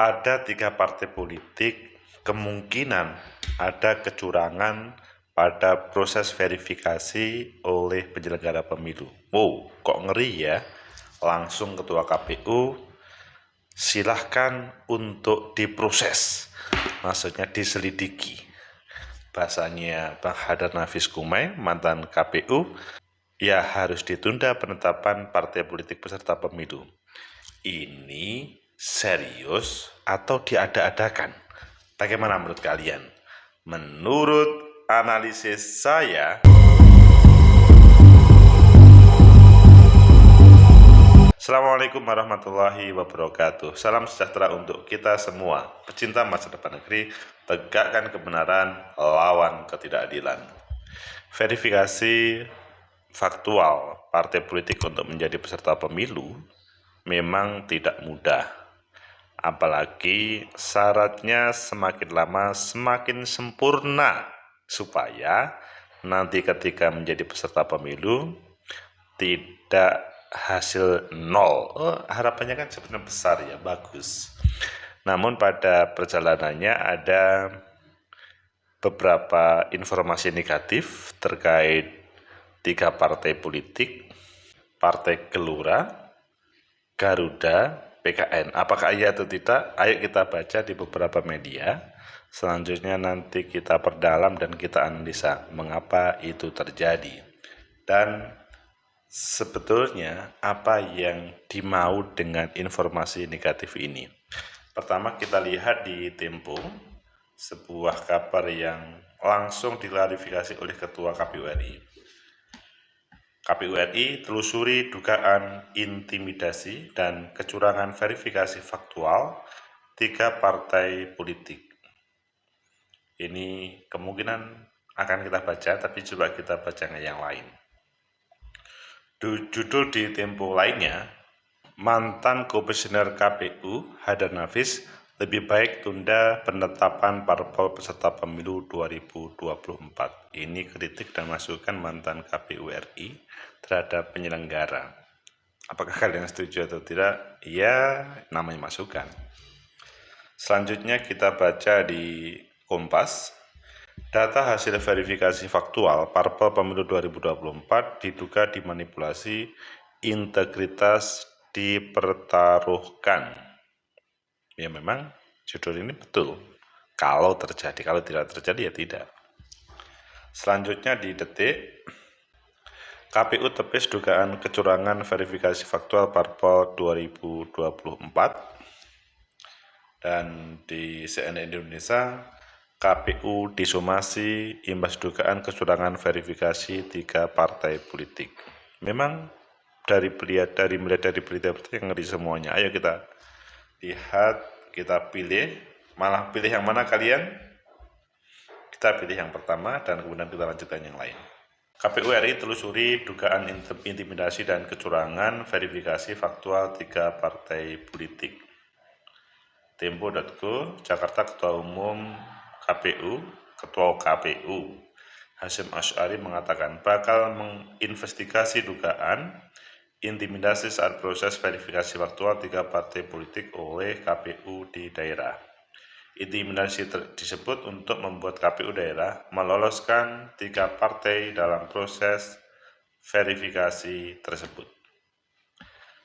ada 3 partai politik kemungkinan ada kecurangan pada proses verifikasi oleh penyelenggara pemilu. Wow, kok ngeri ya? Langsung Ketua KPU silahkan untuk diproses, maksudnya diselidiki. Bahasanya Bang Hadar Nafis Kumai, mantan KPU, ya harus ditunda penetapan partai politik peserta pemilu. Ini serius atau diada-adakan? Bagaimana menurut kalian? Menurut analisis saya, Assalamualaikum warahmatullahi wabarakatuh. Salam sejahtera untuk kita semua. Pecinta masa depan negeri, tegakkan kebenaran, lawan ketidakadilan. Verifikasi faktual partai politik untuk menjadi peserta pemilu memang tidak mudah. Apalagi syaratnya semakin lama semakin sempurna, supaya nanti ketika menjadi peserta pemilu tidak hasil nol. Harapannya kan sebenarnya besar ya, bagus. Namun pada perjalanannya ada beberapa informasi negatif terkait 3 partai politik, Partai Gelora, Garuda, PKN. Apakah iya atau tidak? Ayo kita baca di beberapa media. Selanjutnya nanti kita perdalam dan kita analisa mengapa itu terjadi. Dan sebetulnya apa yang dimau dengan informasi negatif ini? Pertama kita lihat di Tempo, sebuah kabar yang langsung diklarifikasi oleh Ketua KPU RI. KPU RI telusuri dugaan intimidasi dan kecurangan verifikasi faktual 3 partai politik. Ini kemungkinan akan kita baca, tapi coba kita baca yang lain. Judul di Tempo lainnya, mantan komisioner KPU Hadar Nafis lebih baik tunda penetapan parpol peserta pemilu 2024. Ini kritik dan masukan mantan KPU RI terhadap penyelenggara. Apakah kalian setuju atau tidak? Ya, namanya masukan. Selanjutnya kita baca di Kompas. Data hasil verifikasi faktual parpol pemilu 2024 diduga dimanipulasi, integritas dipertaruhkan. Ya memang judul ini betul. Kalau terjadi, kalau tidak terjadi ya tidak. Selanjutnya di Detik, KPU tepis dugaan kecurangan verifikasi faktual parpol 2024. Dan di CNN Indonesia, KPU disomasi imbas dugaan kecurangan verifikasi 3 partai politik. Memang melihat dari berita yang ngeri semuanya. Ayo kita lihat, kita pilih. Malah pilih yang mana kalian? Kita pilih yang pertama dan kemudian kita lanjutkan yang lain. KPU RI telusuri dugaan intimidasi dan kecurangan verifikasi faktual 3 partai politik. Tempo.co, Jakarta, Ketua KPU Hasyim Asy'ari mengatakan bakal menginvestigasi dugaan intimidasi saat proses verifikasi faktual 3 partai politik oleh KPU di daerah. Intimidasi disebut untuk membuat KPU daerah meloloskan 3 partai dalam proses verifikasi tersebut.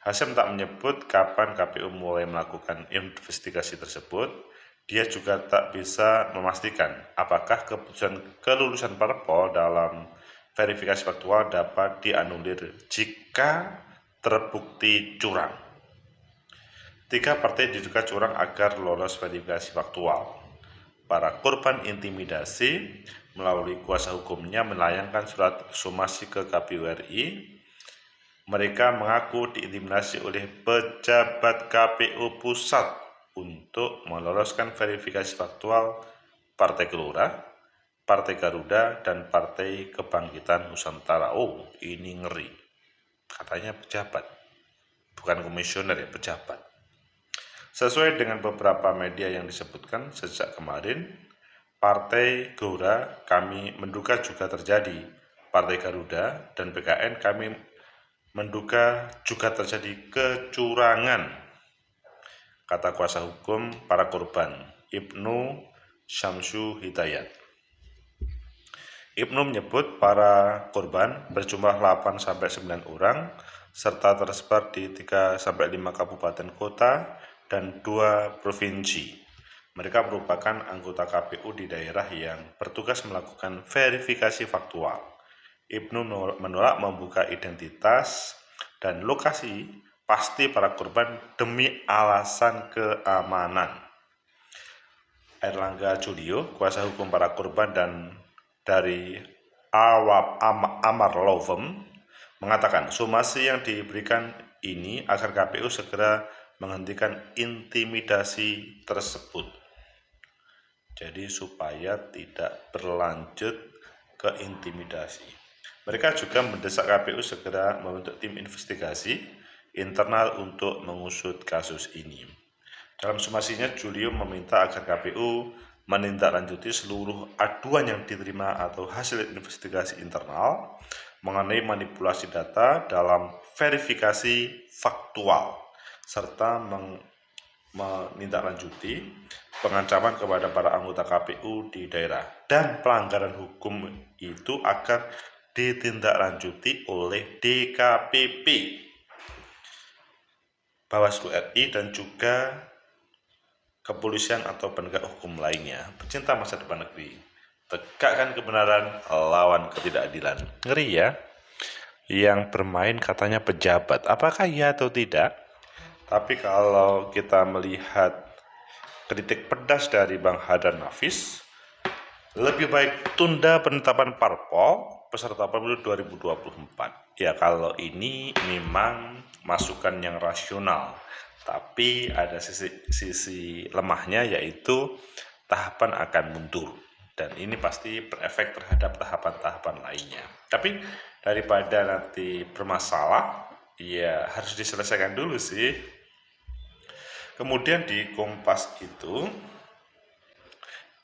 Hasyim tak menyebut kapan KPU mulai melakukan investigasi tersebut. Dia juga tak bisa memastikan apakah keputusan kelulusan parpol dalam verifikasi faktual dapat dianulir jika terbukti curang. 3 partai diduga curang agar lolos verifikasi faktual. Para korban intimidasi melalui kuasa hukumnya melayangkan surat somasi ke KPU RI. Mereka mengaku diintimidasi oleh pejabat KPU pusat untuk meloloskan verifikasi faktual Partai Gelora, Partai Garuda, dan Partai Kebangkitan Nusantara. Oh, ini ngeri. Katanya pejabat, bukan komisioner ya, pejabat. Sesuai dengan beberapa media yang disebutkan sejak kemarin, Partai Gelora kami menduga juga terjadi. Partai Garuda dan PKN kami menduga juga terjadi kecurangan. kata kuasa hukum para korban, Ibnu Syamsu Hidayat. Ibnu menyebut para korban berjumlah 8-9 orang serta tersebar di 3-5 kabupaten kota dan 2 provinsi. Mereka merupakan anggota KPU di daerah yang bertugas melakukan verifikasi faktual. Ibnu menolak membuka identitas dan lokasi pasti para korban demi alasan keamanan. Erlangga Julio, kuasa hukum para korban dan dari Amar Lovem, mengatakan somasi yang diberikan ini agar KPU segera menghentikan intimidasi tersebut. Jadi supaya tidak berlanjut ke intimidasi. Mereka juga mendesak KPU segera membentuk tim investigasi internal untuk mengusut kasus ini. Dalam somasinya, Julio meminta agar KPU menindaklanjuti seluruh aduan yang diterima atau hasil investigasi internal mengenai manipulasi data dalam verifikasi faktual, serta menindaklanjuti pengancaman kepada para anggota KPU di daerah dan pelanggaran hukum itu akan ditindaklanjuti oleh DKPP, Bawaslu RI, dan juga kepolisian atau penegak hukum lainnya. Pecinta masa depan negeri, tegakkan kebenaran, lawan ketidakadilan. Ngeri ya, yang bermain katanya pejabat. Apakah iya atau tidak? Tapi kalau kita melihat kritik pedas dari Bang Hadar Nafis, lebih baik tunda penetapan parpol peserta pemilu 2024. Ya, kalau ini memang masukan yang rasional, tapi ada sisi lemahnya, yaitu tahapan akan mundur, dan ini pasti berefek terhadap tahapan-tahapan lainnya. Tapi daripada nanti bermasalah, ya harus diselesaikan dulu sih. Kemudian di Kompas itu,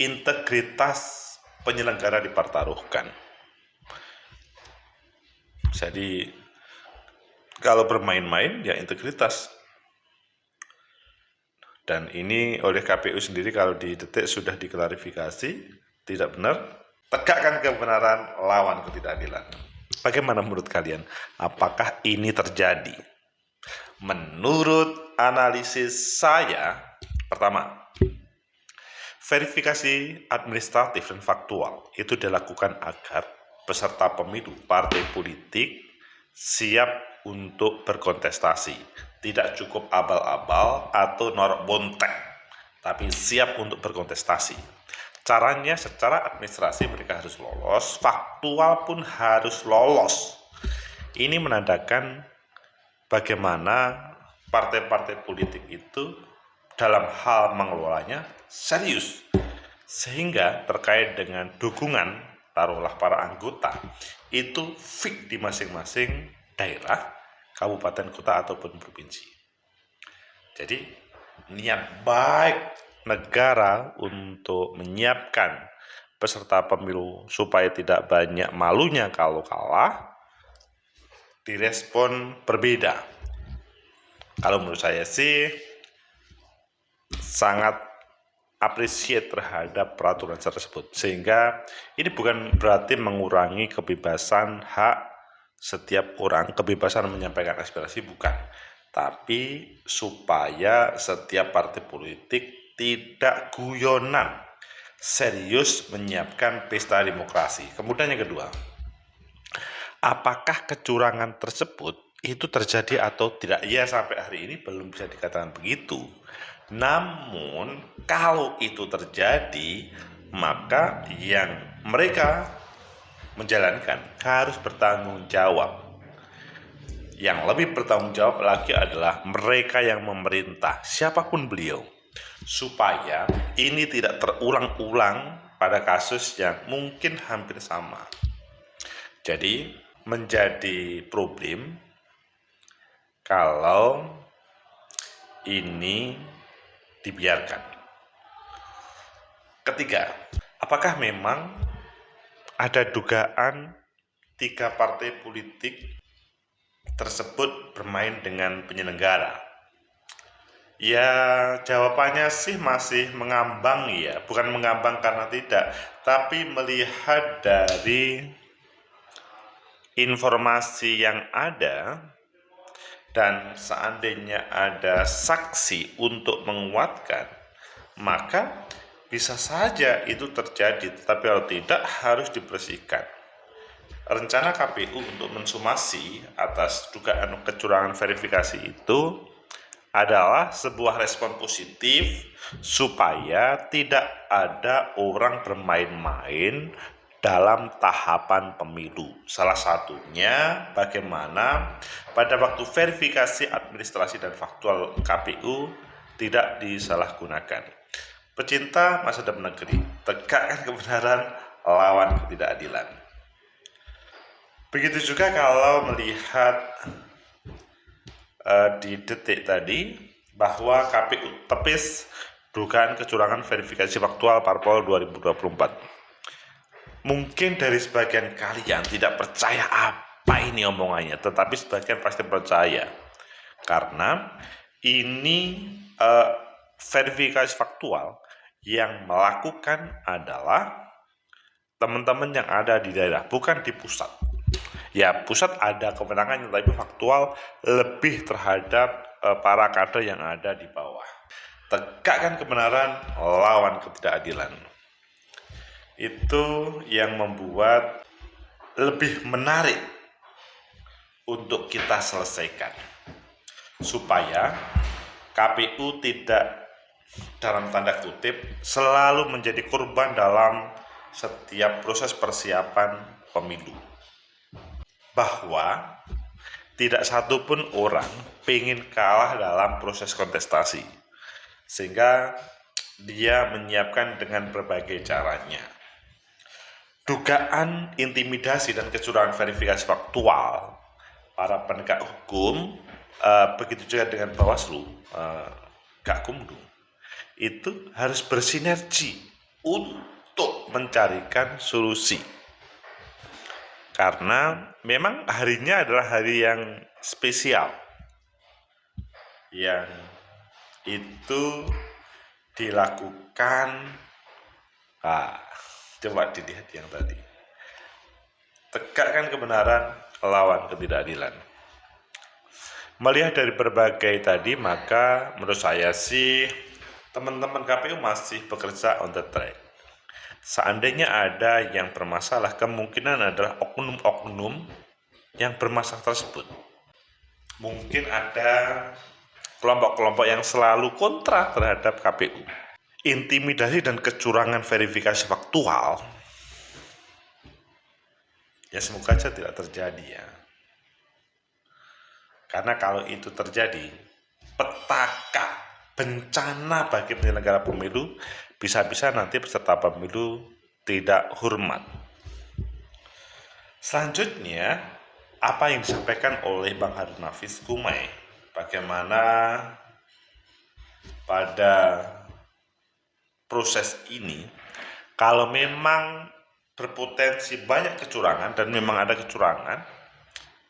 integritas penyelenggara dipertaruhkan. Jadi kalau bermain-main ya integritas. Dan ini oleh KPU sendiri kalau di Detik sudah diklarifikasi, tidak benar. Tegakkan kebenaran, lawan ketidakadilan. Bagaimana menurut kalian? Apakah ini terjadi? Menurut analisis saya, pertama, verifikasi administratif dan faktual itu dilakukan agar peserta pemilu partai politik siap untuk berkontestasi. Tidak cukup abal-abal atau norok bonteng, tapi siap untuk berkontestasi. Caranya secara administrasi mereka harus lolos, faktual pun harus lolos. Ini menandakan bagaimana partai-partai politik itu dalam hal mengelolanya serius, sehingga terkait dengan dukungan, taruhlah para anggota, itu fix di masing-masing daerah, kabupaten, kota, ataupun provinsi. Jadi niat baik negara untuk menyiapkan peserta pemilu supaya tidak banyak malunya kalau kalah, direspon berbeda. Kalau menurut saya sih sangat appreciate terhadap peraturan tersebut, sehingga ini bukan berarti mengurangi kebebasan hak setiap orang, kebebasan menyampaikan aspirasi, bukan, tapi supaya setiap partai politik tidak guyonan, serius menyiapkan pesta demokrasi. Kemudian yang kedua, apakah kecurangan tersebut itu terjadi atau tidak? Ya, sampai hari ini belum bisa dikatakan begitu. Namun kalau itu terjadi, maka yang mereka menjalankan harus bertanggung jawab. Yang lebih bertanggung jawab lagi adalah mereka yang memerintah, siapapun beliau, supaya ini tidak terulang-ulang pada kasus yang mungkin hampir sama. Jadi menjadi problem kalau ini dibiarkan. Ketiga, apakah memang ada dugaan 3 partai politik tersebut bermain dengan penyelenggara? Ya, jawabannya sih masih mengambang ya, bukan mengambang karena tidak, tapi melihat dari informasi yang ada dan seandainya ada saksi untuk menguatkan, maka bisa saja itu terjadi, tetapi kalau tidak harus dibersihkan. Rencana KPU untuk mensumasi atas dugaan kecurangan verifikasi itu adalah sebuah respon positif supaya tidak ada orang bermain-main dalam tahapan pemilu. Salah satunya bagaimana pada waktu verifikasi administrasi dan faktual KPU tidak disalahgunakan. Pecinta masa depan negeri, tegakkan kebenaran, lawan ketidakadilan. Begitu juga kalau melihat di detik tadi bahwa KPU tepis dugaan kecurangan verifikasi faktual Parpol 2024. Mungkin dari sebagian kalian tidak percaya apa ini omongannya, tetapi sebagian pasti percaya karena ini verifikasi faktual yang melakukan adalah teman-teman yang ada di daerah, bukan di pusat. Ya, pusat ada kewenangannya, tapi faktual lebih terhadap para kader yang ada di bawah. Tegakkan kebenaran, lawan ketidakadilan. Itu yang membuat lebih menarik untuk kita selesaikan. Supaya KPU tidak dalam tanda kutip selalu menjadi korban dalam setiap proses persiapan pemilu. Bahwa tidak satupun orang pengen kalah dalam proses kontestasi, sehingga dia menyiapkan dengan berbagai caranya. Dugaan intimidasi dan kecurangan verifikasi faktual para penegak hukum, begitu juga dengan Bawaslu, Gakumdu, itu harus bersinergi untuk mencarikan solusi. Karena memang harinya adalah hari yang spesial, yang itu dilakukan, coba dilihat yang tadi, tegakkan kebenaran, lawan ketidakadilan. Melihat dari berbagai tadi, maka menurut saya sih teman-teman KPU masih bekerja on the track. Seandainya ada yang bermasalah, kemungkinan adalah oknum-oknum yang bermasalah tersebut. Mungkin ada kelompok-kelompok yang selalu kontra terhadap KPU. Intimidasi dan kecurangan verifikasi faktual, ya semoga saja tidak terjadi ya. Karena kalau itu terjadi, petaka bencana bagi penyelenggara pemilu, bisa-bisa nanti peserta pemilu tidak hormat. Selanjutnya, apa yang disampaikan oleh Bang Harun Nafis Gumai, bagaimana pada proses ini, kalau memang berpotensi banyak kecurangan dan memang ada kecurangan,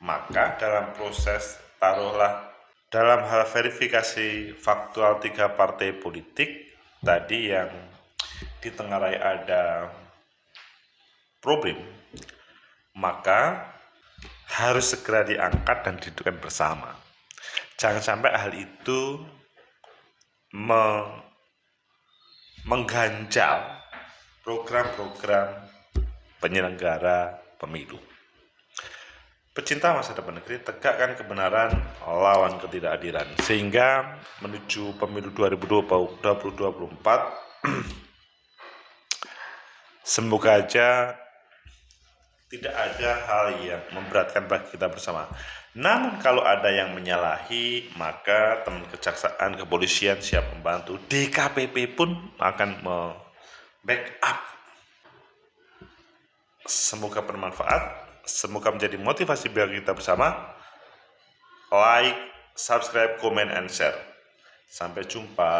maka dalam proses, taruhlah dalam hal verifikasi faktual 3 partai politik tadi yang ditengarai ada problem, maka harus segera diangkat dan didudukkan bersama. Jangan sampai hal itu mengganjal program-program penyelenggara pemilu. Pecinta masa depan negeri, tegakkan kebenaran, lawan ketidakadilan, sehingga menuju pemilu 2024 semoga aja tidak ada hal yang memberatkan bagi kita bersama. Namun kalau ada yang menyalahi, maka teman kejaksaan, kepolisian siap membantu. DKPP pun akan backup. Semoga bermanfaat. Semoga menjadi motivasi bagi kita bersama. Like, subscribe, comment, and share. Sampai jumpa.